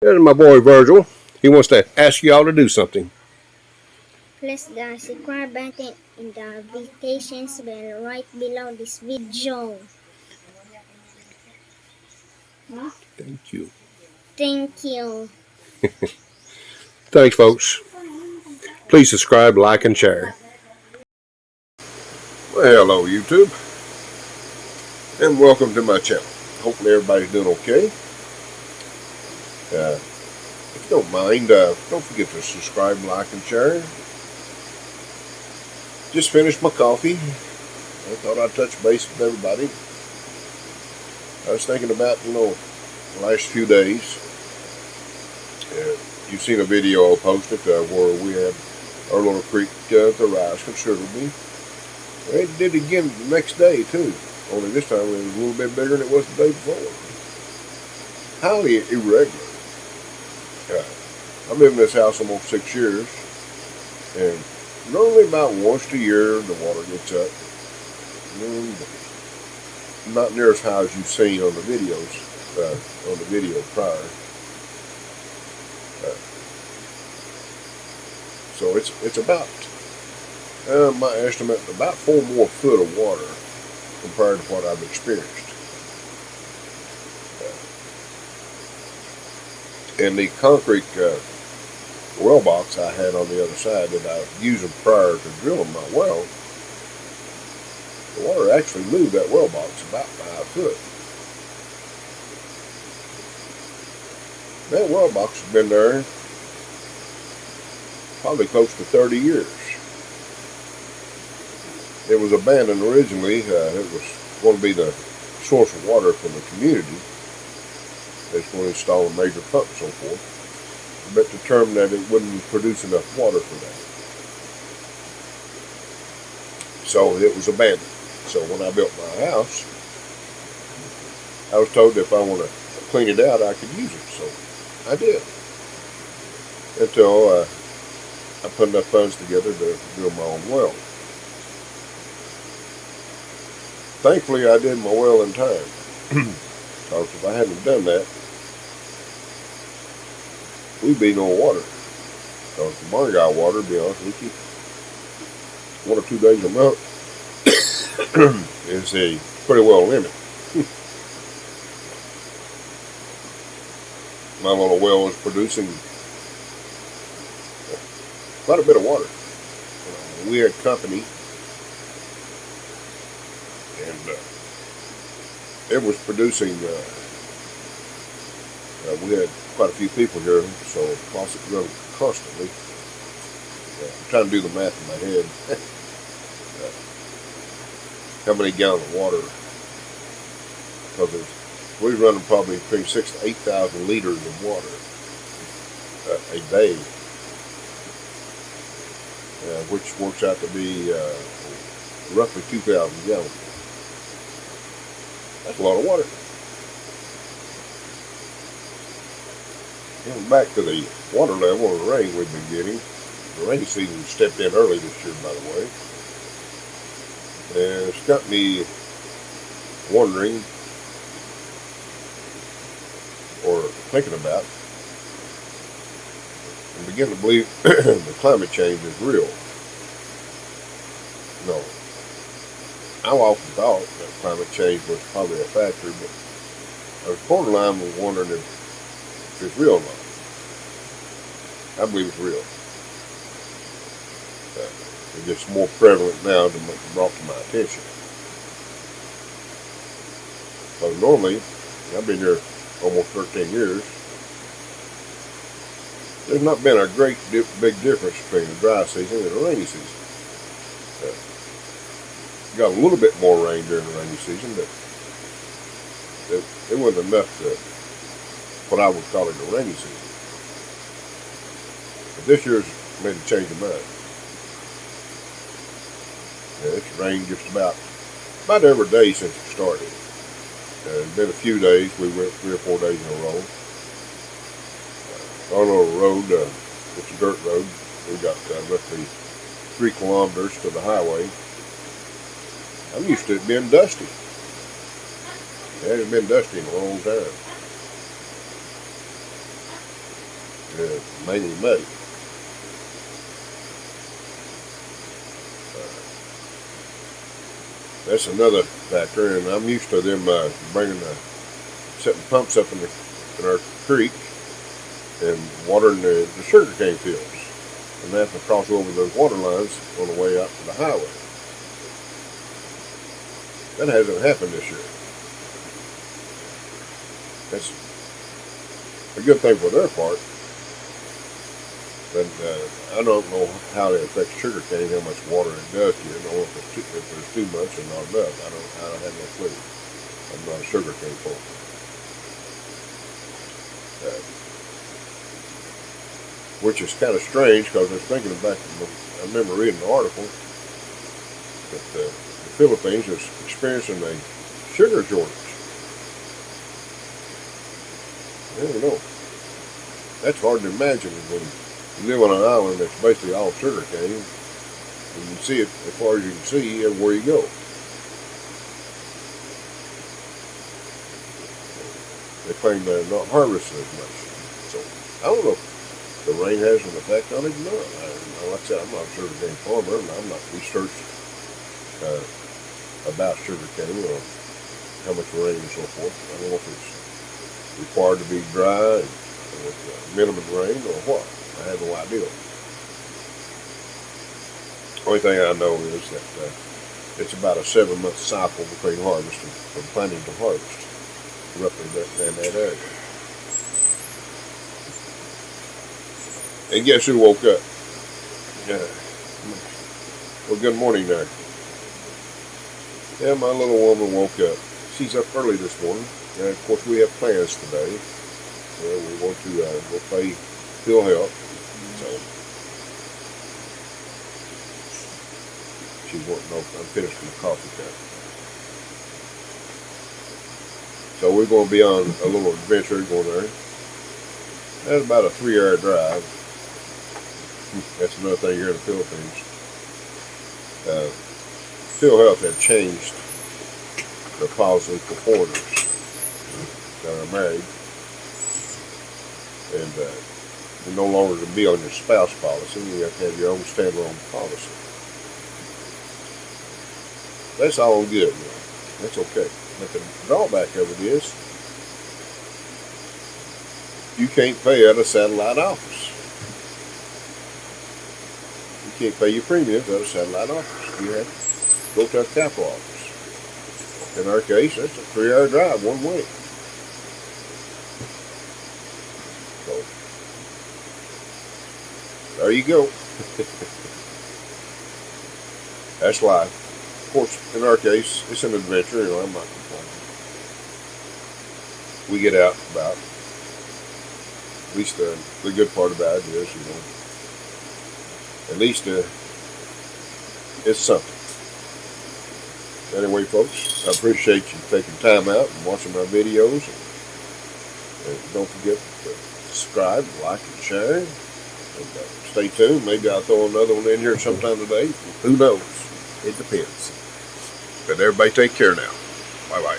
There's my boy Virgil. He wants to ask y'all to do something. Press the subscribe button in the notifications bell right below this video. Thank you. Thank you. Thanks, folks. Please subscribe, like, and share. Well, hello, YouTube, and welcome to my channel. Hopefully everybody's doing okay. If you don't mind, don't forget to subscribe, like, and share. Just finished my coffee. I thought I'd touch base with everybody. I was thinking about, the last few days. You've seen a video I posted where we had our little creek to rise considerably. It did again the next day, too. Only this time it was a little bit bigger than it was the day before. Highly irregular. I've lived in this house almost 6 years, and normally about once a year the water gets up. Not near as high as you've seen on the videos, on the video prior. So it's about, my estimate, about 4 more foot of water compared to what I've experienced. And the concrete well box I had on the other side that I was using prior to drilling my well, the water actually moved that well box about 5 foot. That well box has been there probably close to 30 years. It was abandoned originally. It was going to be the source of water for the community. They was going to install a major pump and so forth, but determined that it wouldn't produce enough water for that. So it was abandoned. So when I built my house, I was told that if I want to clean it out, I could use it. So I did. Until I put enough funds together to build my own well. Thankfully, I did my well in time. Because if I hadn't done that, we'd be no water. Because the barn guy water, to be honest with you, 1 or 2 days a month is a pretty well limit. My little well is producing quite a bit of water. We had company, and it was producing, we had quite a few people here, so faucet running constantly. I'm trying to do the math in my head. How many gallons of water? Because we were running probably between 6,000 to 8,000 liters of water a day, which works out to be roughly 2,000 gallons. That's a lot of water. Back to the water level of the rain we've been getting. The rainy season stepped in early this year, by the way. And it's got me wondering, or thinking about, and begin to believe the climate change is real. No. I often thought that climate change was probably a factor, but I was borderline wondering if it's real or not. I believe it's real. It's just more prevalent now than what's brought to my attention. But normally, I've been here almost 13 years, there's not been a great big difference between the dry season and the rainy season. Got a little bit more rain during the rainy season, but it wasn't enough to what I would call it the rainy season. But this year's made a change of mind. It's rained just about every day since it started. It's been a few days. We went 3 or 4 days in a row. On our road, it's a dirt road. We got roughly 3 kilometers to the highway. I'm used to it being dusty. It hasn't been dusty in a long time. mainly muddy. That's another factor, and I'm used to them setting pumps up in our creek and watering the sugarcane fields, and they have to cross over those water lines on the way out to the highway. That hasn't happened this year. That's a good thing for their part, but I don't know how it affects sugarcane, how much water it does to it. I don't know if there's too much or not enough. I don't have no clue. I'm not a sugarcane farmer. Which is kind of strange, because I was thinking back, I remember reading an article that the Philippines is experiencing a sugar shortage. I don't know. That's hard to imagine when you live on an island that's basically all sugarcane, and you see it as far as you can see everywhere you go. They claim they're not harvesting as much. So I don't know if the rain has an effect on it or not. Like I said, I'm not a sugarcane farmer, and I'm not researched about sugarcane or how much rain and so forth. I don't know if it's required to be dry and with minimum rain or what. I have no idea. Only thing I know is that it's about a 7-month cycle between harvest and from planting to harvest, roughly in that area. And guess who woke up? Well, good morning there. Yeah, my little woman woke up. She's up early this morning. And of course, we have plans today. We want to go play Phil Health. So she's wanting to know if I'm finished with the coffee cup. So we're going to be on a little adventure going there. That's about a 3-hour drive. That's another thing here in the Philippines. Phil Health had changed the policy for foreigners that are married, and you're no longer to be on your spouse policy. You have to have your own standalone policy. That's all good. That's okay. But the drawback of it is you can't pay at a satellite office. You can't pay your premiums at a satellite office. You have to go to a capital office. In our case, that's a 3-hour drive one way. So, there you go. That's life. Of course, in our case, it's an adventure. I'm not complaining. We get out about. At least the good part about it is, at least it's something. Anyway, folks, I appreciate you taking time out and watching my videos. And don't forget to subscribe, like, and share. And stay tuned. Maybe I'll throw another one in here sometime today. Who knows? It depends. But everybody take care now. Bye-bye.